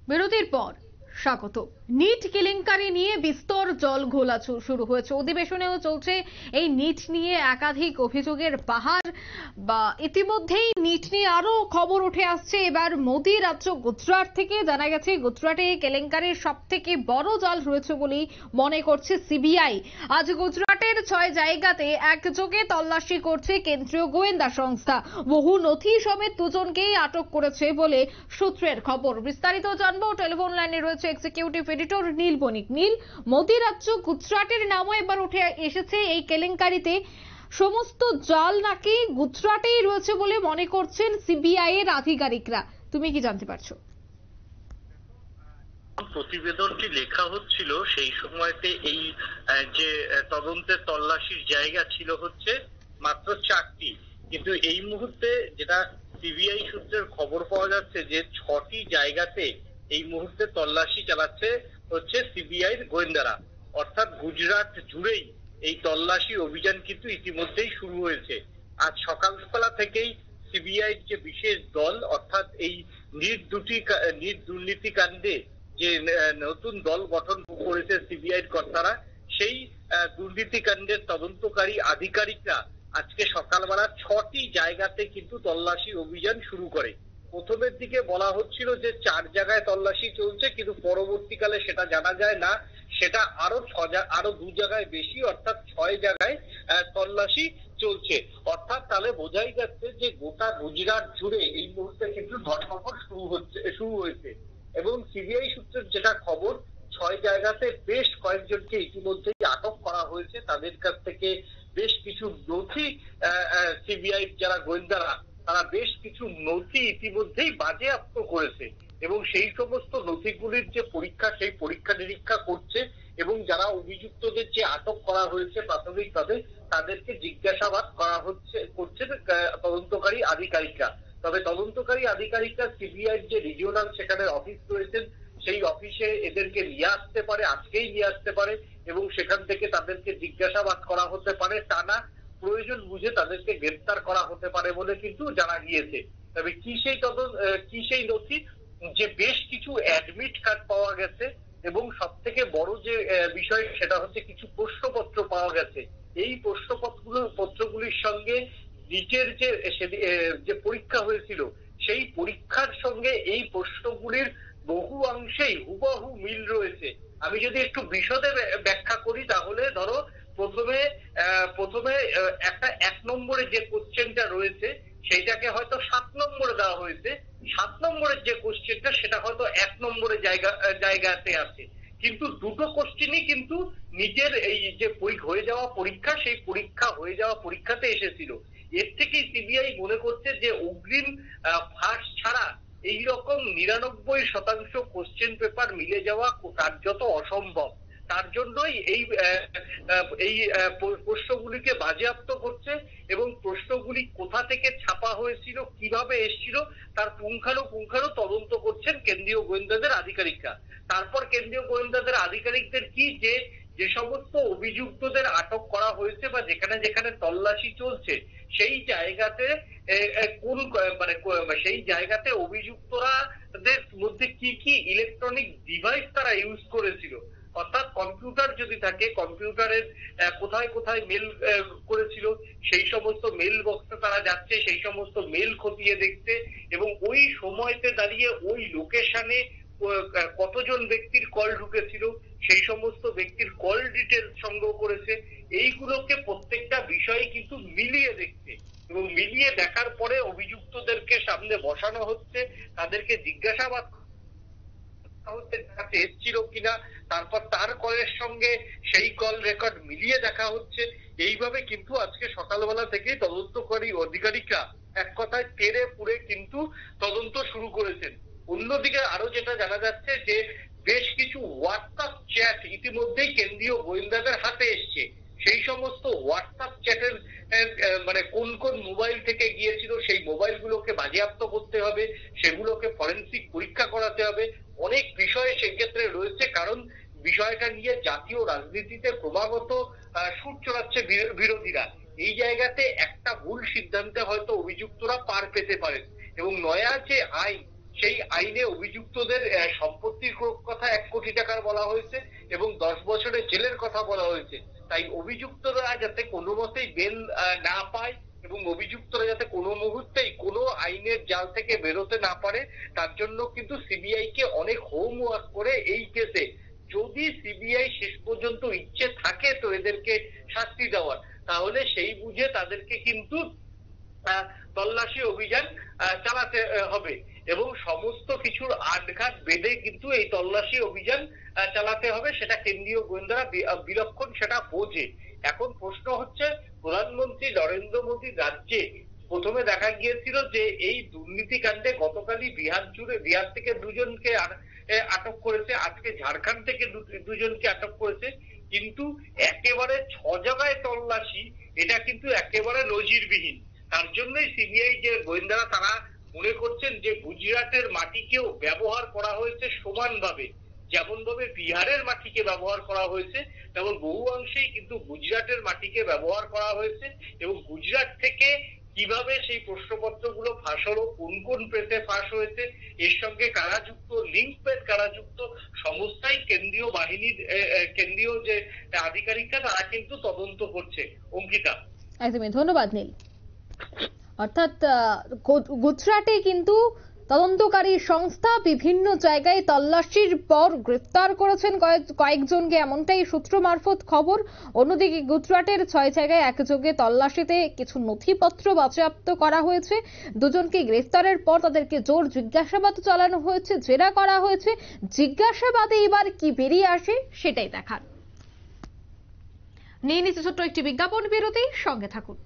বিরতির পর স্বাগত। নিট কেলেঙ্কারি নিয়ে বিস্তর জল ঘোলা শুরু হয়েছে, অধিবেশনেও চলছে এই নিট নিয়ে একাধিক অভিযোগের পাহাড়। ইতিমধ্যেই নিট নিয়ে আরো খবর উঠে আসছে। এবার মোদি রাজ্য গুজরাট থেকে জানা গেছে গুজরাটে কেলেঙ্কারির সব থেকে বড় জাল রয়েছে বলেই মনে করছে সিবিআই। আজ গুজরাটের 6 জায়গাতে একযোগে তল্লাশি করছে কেন্দ্রীয় গোয়েন্দা সংস্থা। বহু নথি সমেত দুজনকেই আটক করেছে বলে সূত্রের খবর। বিস্তারিত জানবো, টেলিফোন লাইনে রয়েছে এক্সিকিউটিভ এডিটর নীল বণিক। নীল, মোদি রাজ্য গুজরাটের নামও এবার উঠে এসেছে এই কেলেঙ্কারিতে। সমস্ত জাল নাকি গুজরাটেই রয়েছে বলে মনে করছেন সিবিআই এর আধিকারিকরা। তুমি কি জানতে পারছো? প্রতিবেদনটি লেখা হচ্ছিল সেই সময়তে এই যে তদন্তের তল্লাশির জায়গা ছিল হচ্ছে মাত্র 4টি, কিন্তু এই মুহূর্তে যেটা সিবিআই সূত্রের খবর পাওয়া যাচ্ছে যে 6টি জায়গাতে এই মুহূর্তে তল্লাশি চালাচ্ছে হচ্ছে সিবিআই এর গোয়েন্দারা। অর্থাৎ গুজরাট জুড়েই এই তল্লাশি অভিযান কিন্তু ইতিমধ্যেই শুরু হয়েছে। আজ সকালবেলা থেকেই সিবিআই যে বিশেষ দল অর্থাৎ এই নিট দুর্নীতি কাণ্ডে যে নতুন দল গঠন করেছে সিবিআই কর্তারা, সেই দুর্নীতিকাণ্ডের তদন্তকারী আধিকারিকরা আজকে সকালবেলা 6টি জায়গাতে কিন্তু তল্লাশি অভিযান শুরু করে। প্রথমের দিকে বলা হচ্ছিল যে 4 জায়গায় তল্লাশি চলছে, কিন্তু পরবর্তীকালে সেটা জানা যায় না, সেটা আরো 2 জায়গায় বেশি, অর্থাৎ 6 জায়গায় তল্লাশি চলছে। অর্থাৎ তাহলে বোঝাই যাচ্ছে যে গোটা গুজরাট জুড়ে এই মুহূর্তে কিন্তু ধরপাকড় শুরু হয়েছে। এবং সিবিআই সূত্রের যেটা খবর, 6 জায়গাতে বেশ কয়েকজনকে ইতিমধ্যেই আটক করা হয়েছে। তাদের কাছ থেকে বেশ কিছু নথি, সিবিআই যারা গোয়েন্দারা তারা বেশ কিছু নথি ইতিমধ্যেই বাজেয়াপ্ত করেছে এবং সেই সমস্ত নথিগুলির যে পরীক্ষা, সেই পরীক্ষা নিরীক্ষা করছে এবং যারা অভিযুক্তদের যে আটক করা হয়েছে প্রাথমিকভাবে তাদেরকে জিজ্ঞাসাবাদ করছেন তদন্তকারী আধিকারিকরা। তবে তদন্তকারী আধিকারিকরা সিবিআই যে রিজিওনাল সেখানে অফিস রয়েছেন সেই অফিসে এদেরকে নিয়ে আসতে পারে, আজকেই নিয়ে আসতে পারে এবং সেখান থেকে তাদেরকে জিজ্ঞাসাবাদ করা হতে পারে, টানা প্রয়োজন বুঝে তাদেরকে গ্রেফতার করা হতে পারে বলে কিন্তু জানা গিয়েছে। তবে কি সেই নথি, যে বেশ কিছু অ্যাডমিট কার্ড পাওয়া গেছে এবং সব থেকে বড় যে বিষয় সেটা হচ্ছে কিছু প্রশ্নপত্র পাওয়া গেছে। এই পত্রগুলির সঙ্গে নিটের যে পরীক্ষা হয়েছিল সেই পরীক্ষার সঙ্গে এই প্রশ্নগুলির বহু অংশেই হুবহু মিল রয়েছে। আমি যদি একটু বিশদে ব্যাখ্যা করি তাহলে ধরো প্রথমে একটা 1 নম্বরে যে কোশ্চেনটা রয়েছে সেইটাকে হয়তো 7 নম্বরে দেওয়া হয়েছে, 7 নম্বরের যে কোশ্চেনটা সেটা হয়তো 1 নম্বরে জায়গাতে আছে, কিন্তু দুটো কোশ্চেনই কিন্তু নিজের এই যে হয়ে যাওয়া পরীক্ষা, সেই হয়ে যাওয়া পরীক্ষাতে এসেছিল। এর থেকেই সিবিআই মনে করছে যে অগ্রিম ফাঁস ছাড়া এইরকম 99% কোশ্চেন পেপার মিলে যাওয়া কার্যত অসম্ভব। তার জন্যই এই প্রশ্নগুলিকে বাজেয়াপ্ত করছে এবং প্রশ্নগুলি কোথা থেকে ছাপা হয়েছিল, কিভাবে এসেছিল তার পুঙ্খানুপুঙ্খানু তদন্ত করছেন কেন্দ্রীয় গোয়েন্দাদের আধিকারিকরা। তারপর কেন্দ্রীয় গোয়েন্দাদের আধিকারিকদের কি যে সমস্ত অভিযুক্তদের আটক করা হয়েছে বা যেখানে যেখানে তল্লাশি চলছে সেই জায়গাতে সেই জায়গাতে অভিযুক্তদের মধ্যে কি কি ইলেকট্রনিক ডিভাইস তারা ইউজ করেছিল, অর্থাৎ কম্পিউটার যদি থাকে কম্পিউটারের কোথায় কোথায় মেল করেছিল সেই সমস্ত মেল বক্সে তারা যাচ্ছে, সেই সমস্ত মেল খতিয়ে দেখছে এবং ওই সময়তে দাঁড়িয়ে ওই লোকেশনে কতজন ব্যক্তির কল ঢুকেছিল সেই সমস্ত ব্যক্তির কল ডিটেলস সংগ্রহ করেছে। এইগুলোকে প্রত্যেকটা বিষয়ে কিন্তু মিলিয়ে দেখছে এবং মিলিয়ে দেখার পরে অভিযুক্তদেরকে সামনে বসানো হচ্ছে, তাদেরকে জিজ্ঞাসাবাদ এসেছিল কিনা, তারপর তার কলের সঙ্গে সেই কল রেকর্ড মিলিয়ে দেখা হচ্ছে। এইভাবে কিন্তু আজকে সকালবেলা থেকেই তদন্তকারী আধিকারিকরা এক কথায় তেড়ে পুড়ে কিন্তু তদন্ত শুরু করেছেন। অন্যদিকে আরো যেটা জানা যাচ্ছে যে বেশ কিছু হোয়াটসঅ্যাপ চ্যাট ইতিমধ্যেই কেন্দ্রীয় গোয়েন্দাদের হাতে এসছে। সেই সমস্ত হোয়াটসঅ্যাপ চ্যাটের কোন কোন মোবাইল থেকে গিয়েছিল সেই মোবাইলগুলোকে বাজেয়াপ্ত করতে হবে, সেগুলোকে ফরেনসিক পরীক্ষা করাতে হবে। অনেক বিষয় সেক্ষেত্রে রয়েছে, কারণ বিষয়টা নিয়ে জাতীয় রাজনীতিতে ক্রমাগত সুর চড়াচ্ছে বিরোধীরা। এই জায়গাতে একটা ভুল সিদ্ধান্তে হয়তো অভিযুক্তরা পার পেতে পারেন এবং নয়া যে আইন সেই আইনে অভিযুক্তদের সম্পত্তির কথা 1 কোটি টাকার বলা হয়েছে এবং 10 বছরের জেলের কথা বলা হয়েছে। তাই অভিযুক্তরা যাতে কোনো মতেই বেল না পায় এবং অভিযুক্তরা যাতে কোনো মুহূর্তেই কোনো আইনের জাল থেকে বেরোতে না পারে, তার জন্য কিন্তু সিবিআই কে অনেক হোমওয়ার্ক করে এই কেসে, যদি সিবিআই শেষ পর্যন্ত ইচ্ছে থাকে তো এদেরকে শাস্তি দেওয়ার, তাহলে সেই বুঝে তাদেরকে কিন্তু তল্লাশি অভিযান চালাতে হবে এবং সমস্ত কিছুর আটঘাট বেঁধে কিন্তু এই তল্লাশি অভিযান চালাতে হবে। সেটা কেন্দ্রীয় গোয়েন্দারা বিলক্ষণ সেটা বোঝে। এখন প্রশ্ন হচ্ছে, প্রধানমন্ত্রী নরেন্দ্র মোদীর রাজ্যে প্রথমে দেখা গিয়েছিল যে এই দুর্নীতি কাণ্ডে গতকালই বিহার থেকে দুজনকে আটক করেছে, আজকে ঝাড়খণ্ড থেকে দুজনকে আটক করেছে, কিন্তু একেবারে 6 জায়গায় তল্লাশি, এটা কিন্তু একেবারে নজিরবিহীন। তার জন্যই সিবিআই যে গোয়েন্দারা তারা মনে করছেন যে গুজরাটের মাটিকেও ব্যবহার করা হয়েছে সমানভাবে, যেমন ভাবে বিহারের মাটিকে ব্যবহার করা হয়েছে তেমন বহু অংশেই কিন্তু গুজরাটের মাটিকে ব্যবহার করা হয়েছে এবং গুজরাট থেকে কিভাবে সেই প্রশ্নপত্রগুলো ফাঁস হলো, কোন কোন প্রেসে ফাঁস হয়েছে, এর সঙ্গে কারা যুক্ত, লিঙ্ক পেড কারা যুক্ত, সমস্যাই কেন্দ্রীয় বাহিনীর কেন্দ্রীয় যে আধিকারিকরা তারা কিন্তু তদন্ত করছে। অঙ্কিতা, একদমই ধন্যবাদ নীল। অর্থাৎ গুজরাটে কিন্তু তদন্তকারী সংস্থা বিভিন্ন জায়গায় তল্লাশির পর গ্রেফতার করেছেন কয়েকজনকে, এমনটাই সূত্র মারফত খবর। অন্যদিকে গুজরাটের 6 জায়গায় একযোগে তল্লাশিতে কিছু নথিপত্র বাজেয়াপ্ত করা হয়েছে। দুজনকে গ্রেফতারের পর তাদেরকে জোর জিজ্ঞাসাবাদ চালানো হয়েছে, জেরা করা হয়েছে। জিজ্ঞাসাবাদে এবার কি বেরিয়ে আসে সেটাই দেখার। নিয়ে নিচ্ছে ছোট্ট একটি বিজ্ঞাপন বিরতি, সঙ্গে থাকুন।